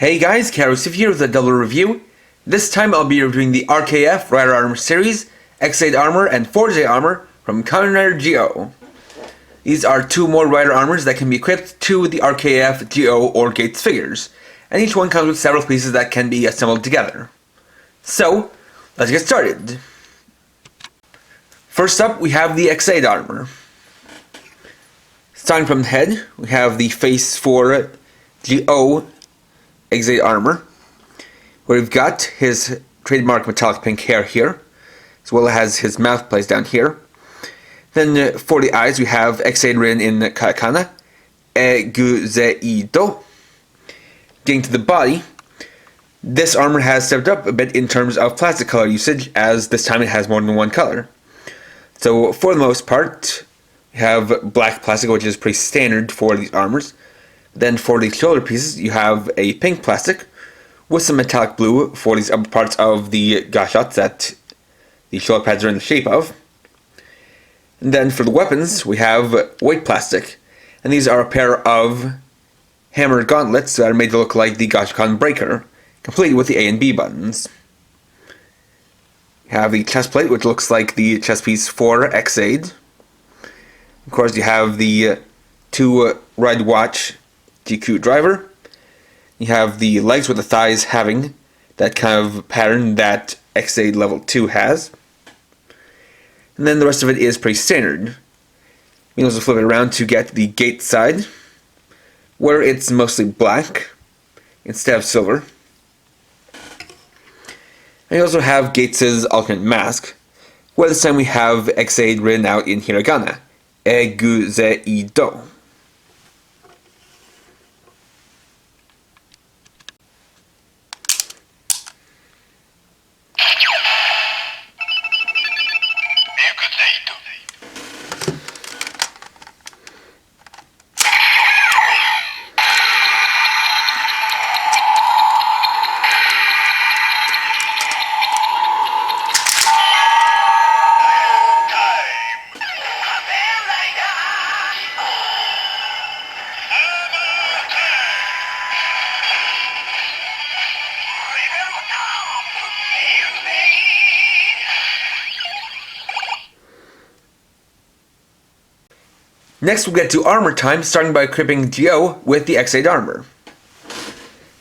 Hey guys, Karusif here with a double review. This time I'll be reviewing the RKF Rider Armor series, X8 Armor and Fourze Armor from Kamen Rider GO. These are two more Rider Armors that can be equipped to the RKF, GO, or Gates figures, and each one comes with several pieces that can be assembled together. So, let's get started. First up, we have the X8 Armor. Starting from the head, we have the face for GO X8 Armor, where we've got his trademark metallic pink hair here, as well as his mouth placed down here. Then for the eyes, we have X8 written in katakana, Eguzeido. Getting to the body, this armor has stepped up a bit in terms of plastic color usage, as this time it has more than one color. So for the most part, we have black plastic, which is pretty standard for these armors. Then for the shoulder pieces, you have a pink plastic with some metallic blue for these upper parts of the Gauntlets that the shoulder pads are in the shape of. And then for the weapons, we have white plastic, and these are a pair of hammered gauntlets that are made to look like the Gashkan Breaker, complete with the A and B buttons. You have the chest plate, which looks like the chest piece for X8. Of course, you have the two Ride Watch GQ driver. You have the legs with the thighs having that kind of pattern that X8 level 2 has. And then the rest of it is pretty standard. You can also flip it around to get the gate side, where it's mostly black instead of silver. And you also have Gates' alternate mask, where this time we have X8 written out in hiragana, Eguzeido. Next we'll get to armor time, starting by equipping GO with the X8 armor.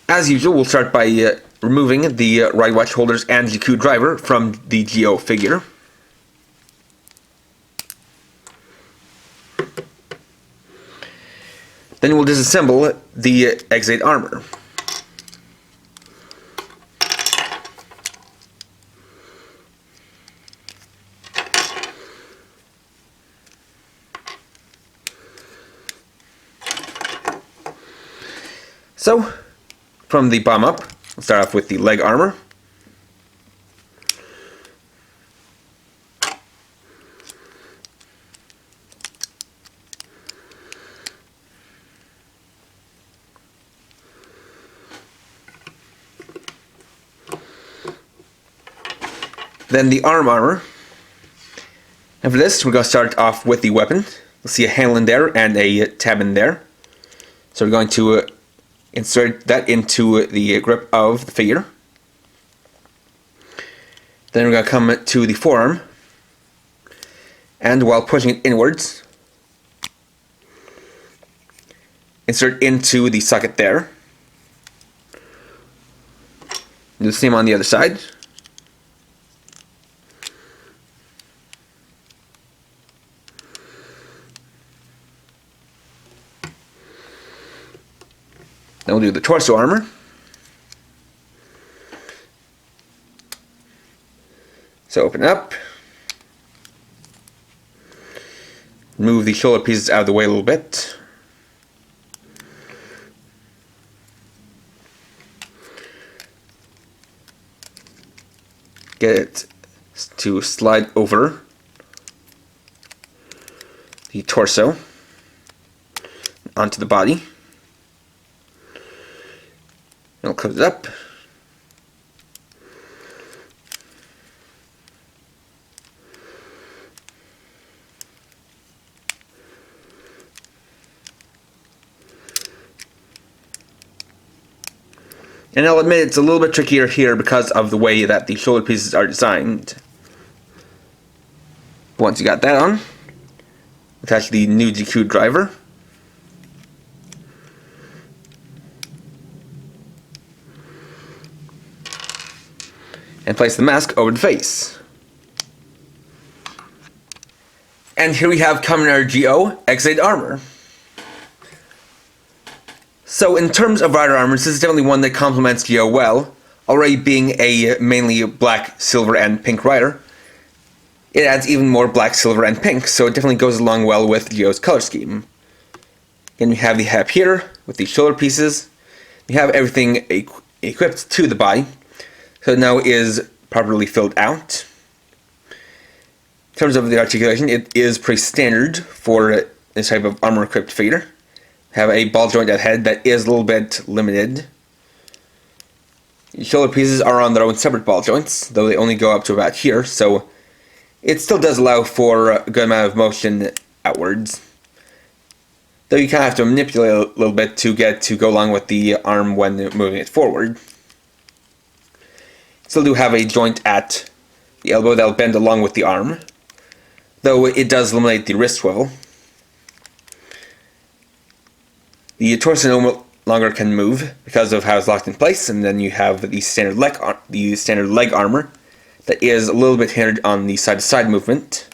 As usual, we'll start by removing the Ride Watch holders and GQ driver from the GO figure. Then we'll disassemble the X8 armor. So, from the bottom up, we'll start off with the leg armor. Then the arm armor. And for this, we're going to start off with the weapon. You'll see a handle in there and a tab in there. So we're going to insert that into the grip of the figure. Then we're going to come to the forearm, and while pushing it inwards, insert into the socket there. Do the same on the other side. Then we'll do the torso armor. So open up. Move the shoulder pieces out of the way a little bit. Get it to slide over the torso onto the body. It'll close it up. And I'll admit it's a little bit trickier here because of the way that the shoulder pieces are designed. Once you got that on, attach the new GQ driver. And place the mask over the face. And here we have Kamen RGO X8 armor. So in terms of rider armors, this is definitely one that complements Geo well. Already being a mainly black, silver, and pink rider, it adds even more black, silver, and pink, so it definitely goes along well with Geo's color scheme. Again, we have the hab here with the shoulder pieces. We have everything equipped to the body, so it now is properly filled out. In terms of the articulation, it is pretty standard for this type of armor-equipped figure. Have a ball joint at head that is a little bit limited. The shoulder pieces are on their own separate ball joints, though they only go up to about here, so it still does allow for a good amount of motion outwards. Though you kind of have to manipulate a little bit to get to go along with the arm when moving it forward. Still do have a joint at the elbow that'll bend along with the arm, though it does eliminate the wrist swivel. The torso no longer can move because of how it's locked in place, and then you have the standard leg armor that is a little bit hindered on the side-to-side movement,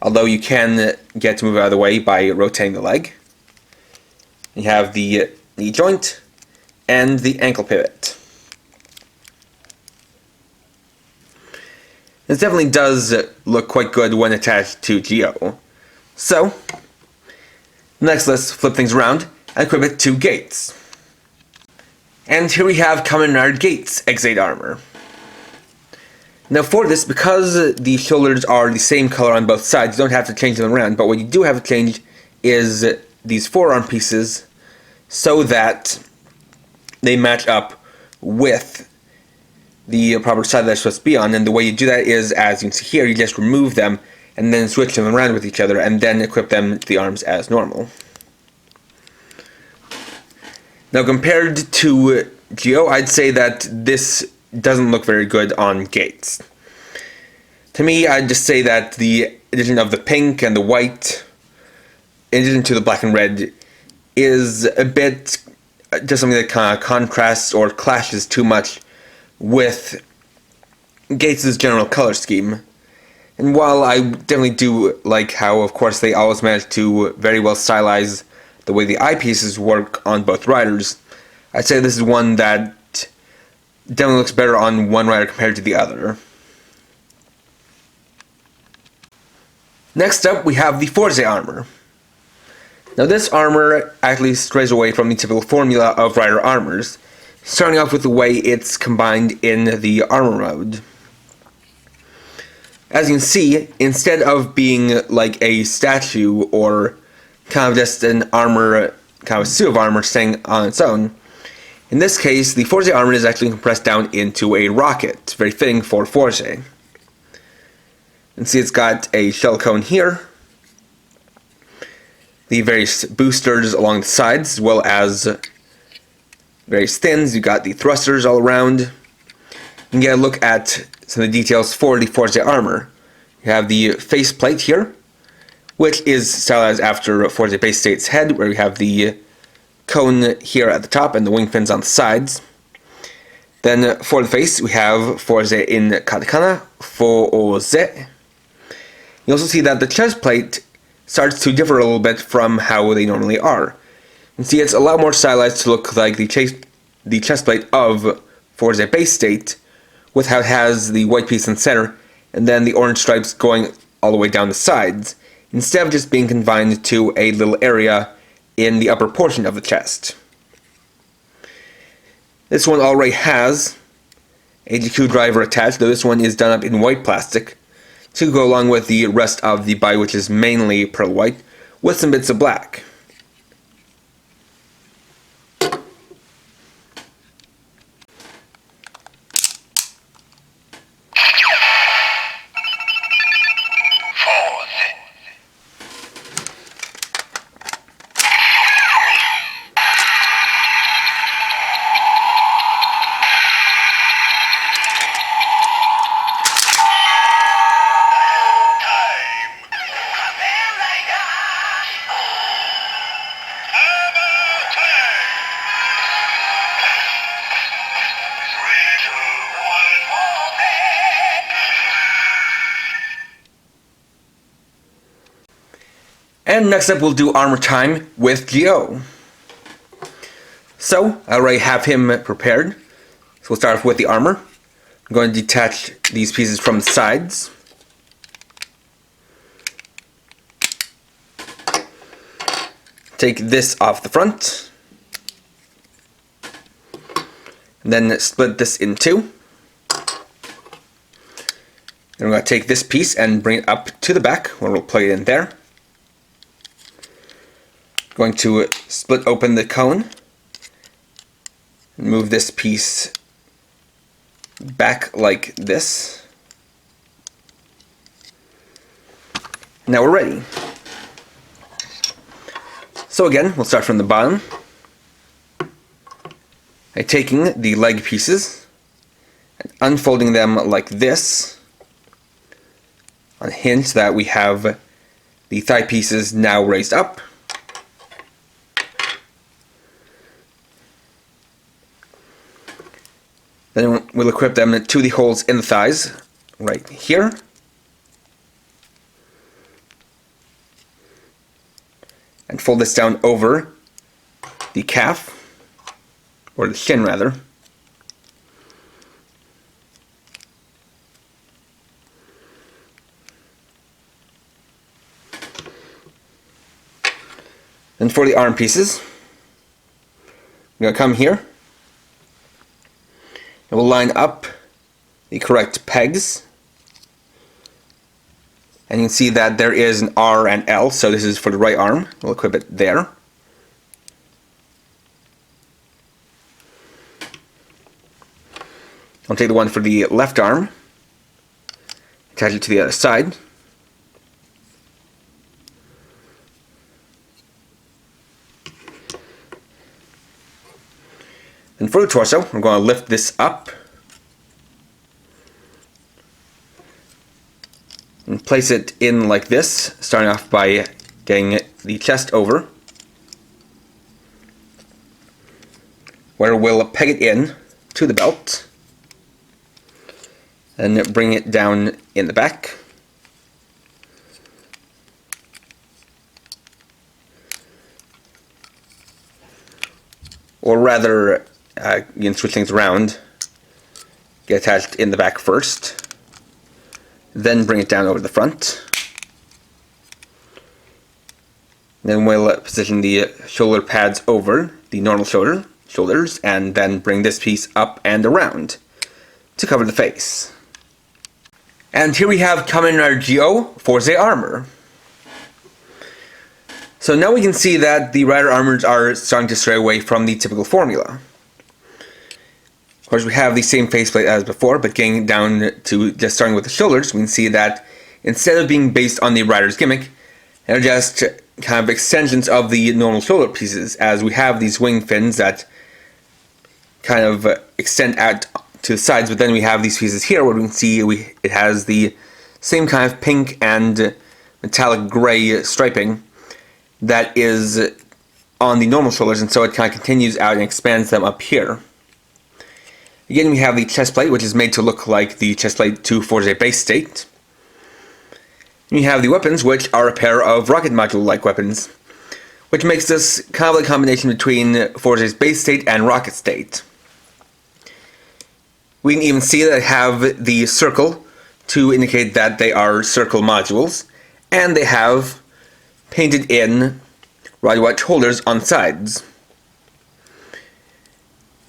although you can get to move out of the way by rotating the leg. You have the knee joint and the ankle pivot. This definitely does look quite good when attached to Geo. So, next let's flip things around and equip it to Gates. And here we have Kamen Gates X8 armor. Now for this, because the shoulders are the same color on both sides, you don't have to change them around, but what you do have to change is these forearm pieces so that they match up with the proper side they're supposed to be on, and the way you do that is, as you can see here, you just remove them and then switch them around with each other and then equip them to the arms as normal. Now compared to Geo, I'd say that this doesn't look very good on Gates. To me, I'd just say that the addition of the pink and the white, in addition to the black and red, is a bit just something that kind of contrasts or clashes too much with Gates' general color scheme. And while I definitely do like how, of course, they always manage to very well stylize the way the eyepieces work on both riders, I'd say this is one that definitely looks better on one rider compared to the other. Next up, we have the Fourze armor. Now this armor actually strays away from the typical formula of rider armors, starting off with the way it's combined in the armor mode. As you can see, instead of being like a statue or kind of just an armor, kind of a suit of armor staying on its own, in this case, the Fourze armor is actually compressed down into a rocket, very fitting for Fourze. You can see it's got a shell cone here, the various boosters along the sides, as well as various fins. You got the thrusters all around. You can get a look at some of the details for the Fourze armor. You have the faceplate here, which is stylized after Fourze Base State's head, where we have the cone here at the top and the wing fins on the sides. Then for the face, we have Fourze in katakana, Fourze. You also see that the chest plate starts to differ a little bit from how they normally are. You can see it's a lot more stylized to look like the chest plate of Fourze Base State, with how it has the white piece in the center, and then the orange stripes going all the way down the sides, instead of just being confined to a little area in the upper portion of the chest. This one already has a GQ driver attached, though this one is done up in white plastic to go along with the rest of the body, which is mainly pearl white, with some bits of black. And next up we'll do armor time with Geo. So, I already have him prepared. So we'll start off with the armor. I'm going to detach these pieces from the sides. Take this off the front. And then split this in two. And we're going to take this piece and bring it up to the back, where we'll plug it in there. Going to split open the cone. Move this piece back like this. Now we're ready. So again, we'll start from the bottom. By taking the leg pieces and unfolding them like this on a hinge so that we have the thigh pieces now raised up. Then we'll equip them to the holes in the thighs right here. And fold this down over the calf, or the shin rather. Then for the arm pieces, we're going to come here. And we'll line up the correct pegs. And you can see that there is an R and L, so this is for the right arm. We'll equip it there. I'll take the one for the left arm, attach it to the other side. And for the torso, we're going to lift this up and place it in like this, starting off by getting the chest over, where we'll peg it in to the belt and bring it down in the back. Or rather, you can switch things around. Get attached in the back first, then bring it down over the front. Then we'll position the shoulder pads over the normal shoulders, and then bring this piece up and around to cover the face. And here we have Kamen RGO Fourze armor. So now we can see that the rider armors are starting to stray away from the typical formula. Of course, we have the same faceplate as before, but getting down to just starting with the shoulders, we can see that instead of being based on the rider's gimmick, they're just kind of extensions of the normal shoulder pieces, as we have these wing fins that kind of extend out to the sides, but then we have these pieces here where we can see it has the same kind of pink and metallic gray striping that is on the normal shoulders, and so it kind of continues out and expands them up here. Again, we have the chest plate, which is made to look like the chest plate to Fourze base state. And we have the weapons, which are a pair of rocket module-like weapons, which makes this kind of a combination between Fourze's base state and rocket state. We can even see that they have the circle to indicate that they are circle modules, and they have painted in radio watch holders on the sides.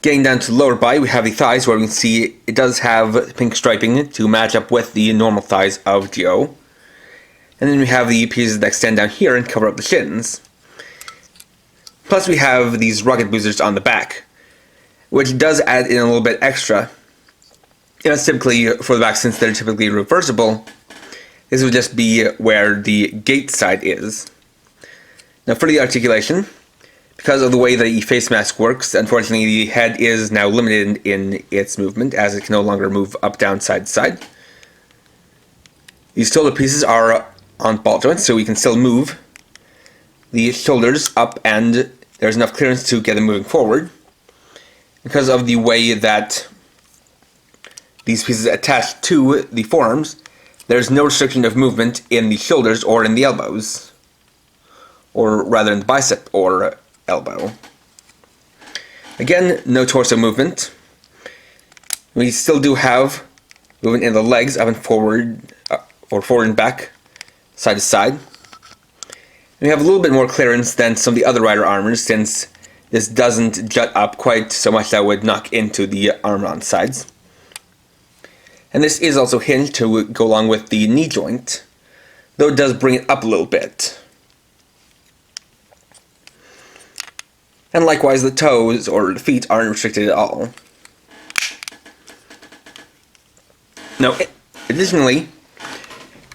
Getting down to the lower body, we have the thighs, where we can see it does have pink striping to match up with the normal thighs of Geo. And then we have the pieces that extend down here and cover up the shins. Plus we have these rocket boosters on the back, which does add in a little bit extra. And that's typically for the back, since they're typically reversible. This would just be where the gate side is. Now for the articulation, because of the way the face mask works, unfortunately the head is now limited in its movement, as it can no longer move up, down, side to side. These shoulder pieces are on ball joints, so we can still move the shoulders up, and there's enough clearance to get them moving forward. Because of the way that these pieces attach to the forearms, there's no restriction of movement in the shoulders or in the elbows. or rather in the bicep or elbow. Again, no torso movement. We still do have movement in the legs, up and forward, or forward and back, side to side. We have a little bit more clearance than some of the other rider armors, since this doesn't jut up quite so much that would knock into the armor on the sides. And this is also hinged to go along with the knee joint, though it does bring it up a little bit. And likewise, the toes or the feet aren't restricted at all. Now, additionally,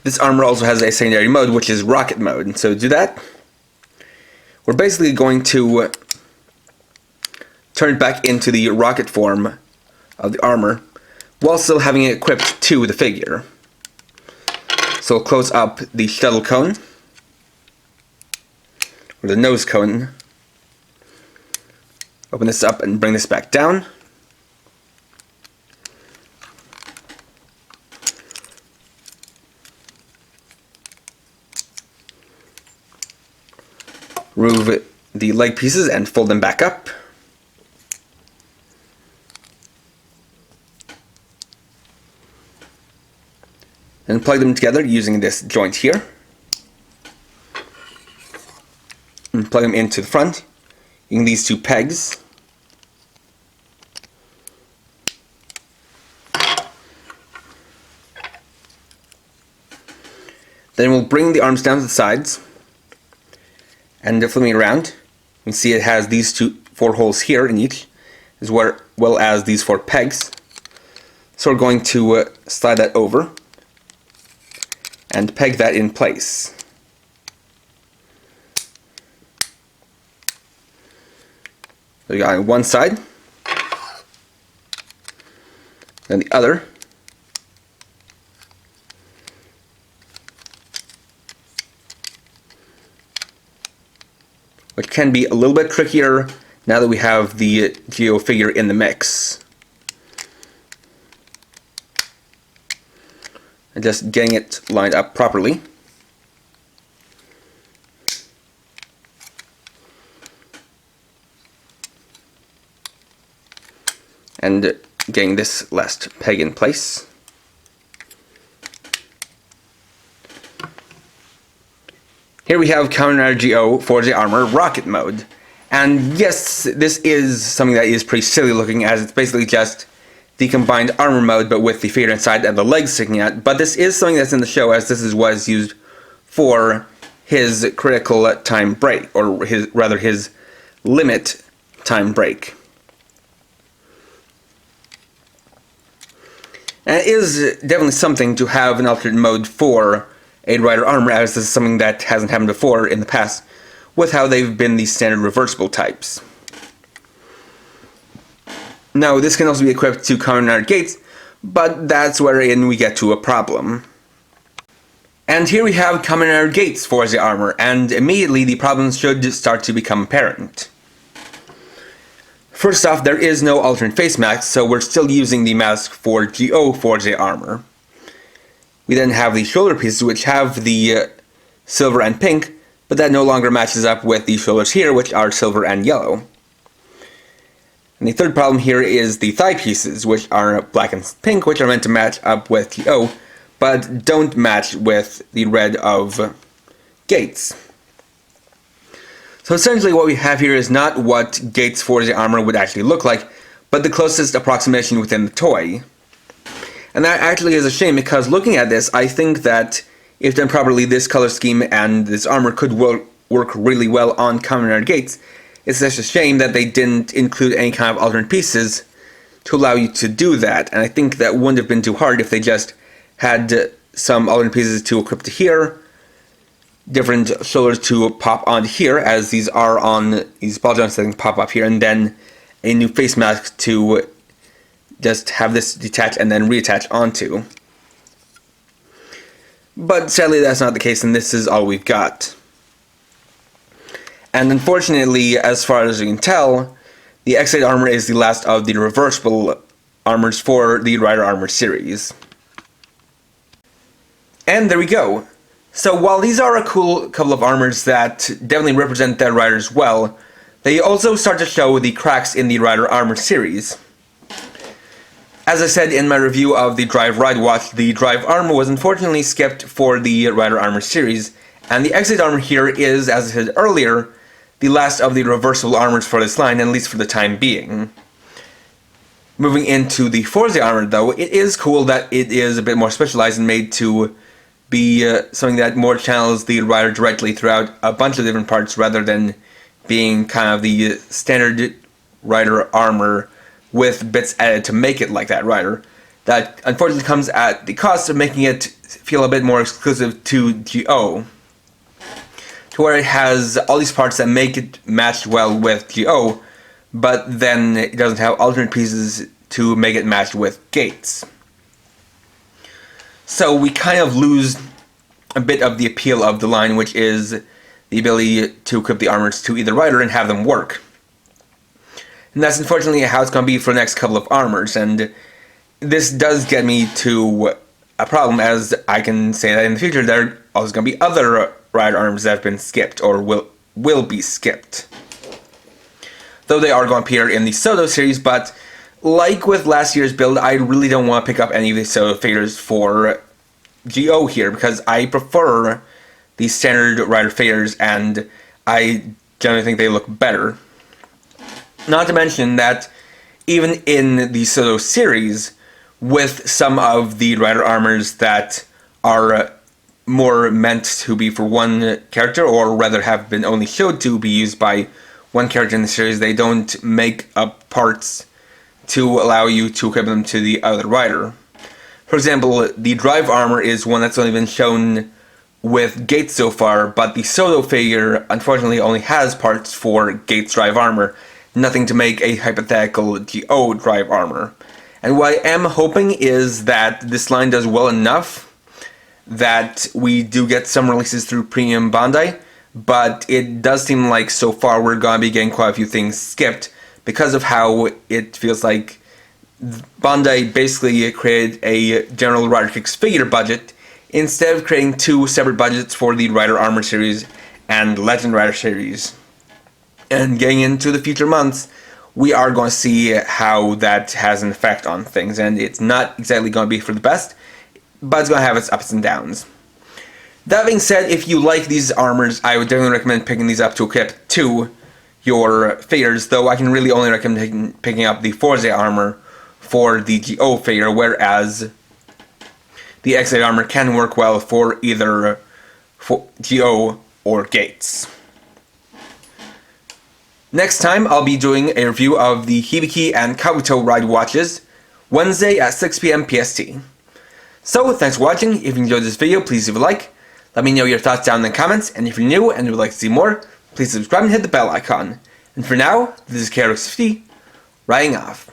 this armor also has a secondary mode, which is rocket mode. And so to do that, we're basically going to turn it back into the rocket form of the armor, while still having it equipped to the figure. So we'll close up the shuttle cone, or the nose cone. Open this up and bring this back down. Remove the leg pieces and fold them back up. And plug them together using this joint here. And plug them into the front using these two pegs. Then we'll bring the arms down to the sides. And flipping it around, you can see it has these four holes here in each, as well as these 4 pegs. So we're going to slide that over and peg that in place. So we got on one side, then the other. Which can be a little bit trickier now that we have the Geo figure in the mix. And just getting it lined up properly. And getting this last peg in place. Here we have Kamen Rider Geo Fourze Armor Rocket Mode. And yes, this is something that is pretty silly looking, as it's basically just the combined armor mode, but with the figure inside and the legs sticking out. But this is something that's in the show, as this is what is used for his critical time break, or his limit time break. And it is definitely something to have an alternate mode for a rider armor, as this is something that hasn't happened before in the past with how they've been the standard reversible types. Now, this can also be equipped to Kamen Rider Gates, but that's wherein we get to a problem. And here we have Kamen Rider Gates Fourze armor, and immediately the problems should start to become apparent. First off, there is no alternate face mask, so we're still using the mask for Geo Fourze armor. We then have the shoulder pieces, which have the silver and pink, but that no longer matches up with the shoulders here, which are silver and yellow. And the third problem here is the thigh pieces, which are black and pink, which are meant to match up with Geo, but don't match with the red of Gates. So essentially what we have here is not what Gates Fourze armor would actually look like, but the closest approximation within the toy. And that actually is a shame, because looking at this, I think that if done properly, this color scheme and this armor could work really well on Kamen Rider Gates. It's such a shame that they didn't include any kind of alternate pieces to allow you to do that, and I think that wouldn't have been too hard if they just had some alternate pieces to equip to here, different shoulders to pop on here, as these are on these ball joints that can pop up here, and then a new face mask to just have this detach and then reattach onto. But sadly that's not the case, and this is all we've got. And unfortunately, as far as you can tell, the X-Rated armor is the last of the reversible armors for the Rider Armor series. And there we go. So while these are a cool couple of armors that definitely represent their riders well, they also start to show the cracks in the rider armor series. As I said in my review of the Drive Ride Watch, the Drive armor was unfortunately skipped for the rider armor series, and the Exit armor here is, as I said earlier, the last of the reversible armors for this line, at least for the time being. Moving into the Fourze armor, though, it is cool that it is a bit more specialized and made to be something that more channels the rider directly throughout a bunch of different parts rather than being kind of the standard rider armor with bits added to make it like that rider. That unfortunately comes at the cost of making it feel a bit more exclusive to GO, to where it has all these parts that make it match well with GO, but then it doesn't have alternate pieces to make it match with gates. So we kind of lose a bit of the appeal of the line, which is the ability to equip the armors to either rider and have them work. And that's unfortunately how it's going to be for the next couple of armors, and this does get me to a problem, as I can say that in the future there are also going to be other rider armors that have been skipped or will be skipped. Though they are going to appear in the Soto series, but like with last year's build, I really don't want to pick up any of the Soto figures for GO here, because I prefer the standard rider figures and I generally think they look better. Not to mention that even in the Soto series, with some of the rider armors that are more meant to be for one character, or rather have been only showed to be used by one character in the series, they don't make up parts to allow you to equip them to the other rider. For example, the Drive armor is one that's only been shown with Gates so far, but the Soto figure unfortunately only has parts for Gates Drive armor, nothing to make a hypothetical GO Drive armor. And what I am hoping is that this line does well enough that we do get some releases through Premium Bandai, but it does seem like so far we're going to be getting quite a few things skipped because of how it feels like Bandai basically created a general Rider Kicks figure budget instead of creating two separate budgets for the Rider Armor series and Legend Rider series. And getting into the future months, we are going to see how that has an effect on things, and it's not exactly going to be for the best, but it's going to have its ups and downs. That being said, if you like these armors, I would definitely recommend picking these up to equip to your figures, though I can really only recommend picking up the Fourze armor for the GO figure, whereas the Exit armor can work well for either GO or Gates. Next time, I'll be doing a review of the Hibiki and Kabuto ride watches, Wednesday at 6 PM PST. So, thanks for watching. If you enjoyed this video, please leave a like. Let me know your thoughts down in the comments, and if you're new and would like to see more, please subscribe and hit the bell icon. And for now, this is KRX50, riding off.